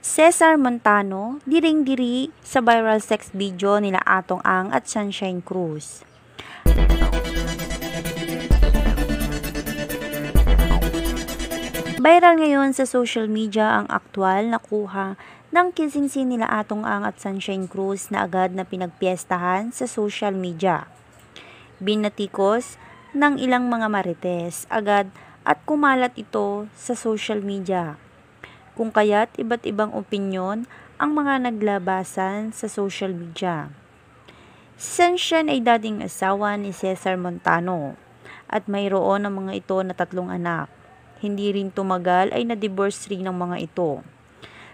Cesar Montano, diring-diri sa viral sex video nila Atong Ang at Sunshine Cruz. Viral ngayon sa social media ang aktwal na kuha ng kissing scene nila Atong Ang at Sunshine Cruz na agad na pinagpiestahan sa social media. Binatikos ng ilang mga marites agad at kumalat ito sa social media. Kung kaya't iba't ibang opinyon ang mga naglabasan sa social media. Si Sunshine ay dating asawa ni Cesar Montano at mayroon ang mga ito na 3 anak. Hindi rin tumagal ay na-divorce rin ng mga ito.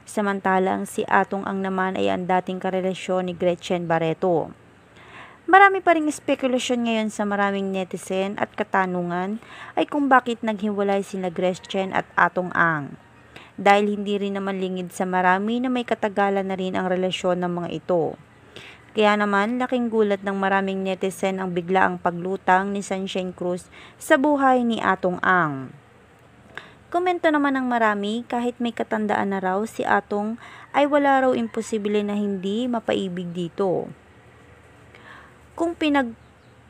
Samantalang si Atong Ang naman ay ang dating karelasyon ni Gretchen Barreto. Marami pa ring spekulasyon ngayon sa maraming netizen at katanungan ay kung bakit naghiwalay sina Gretchen at Atong Ang. Dahil hindi rin naman lingid sa marami na may katagalan na rin ang relasyon ng mga ito. Kaya naman laking gulat ng maraming netizen ang biglaang paglutang ni Sunshine Cruz sa buhay ni Atong Ang. Komento naman ng marami kahit may katandaan na raw si Atong ay wala raw imposible na hindi mapaibig dito. Kung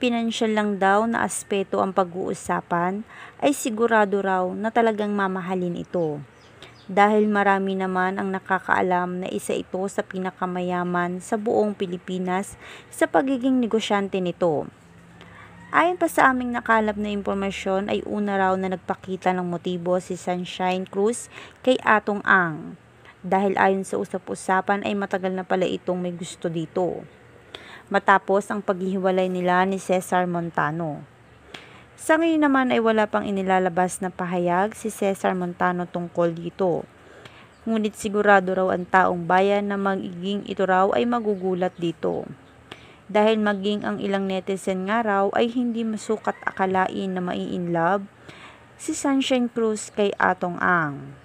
pinansyal lang daw na aspeto ang pag-uusapan ay sigurado raw na talagang mamahalin ito. Dahil marami naman ang nakakaalam na isa ito sa pinakamayaman sa buong Pilipinas sa pagiging negosyante nito. Ayon pa sa aming nakalap na impormasyon ay una raw na nagpakita ng motibo si Sunshine Cruz kay Atong Ang. Dahil ayon sa usap-usapan ay matagal na pala itong may gusto dito. Matapos ang paghihiwalay nila ni Cesar Montano. Sa ngayon naman ay wala pang inilalabas na pahayag si Cesar Montano tungkol dito. Ngunit sigurado raw ang taong bayan na magiging ito raw ay magugulat dito. Dahil maging ang ilang netizen nga raw ay hindi masukat akalain na mai-inlove si Sunshine Cruz kay Atong Ang.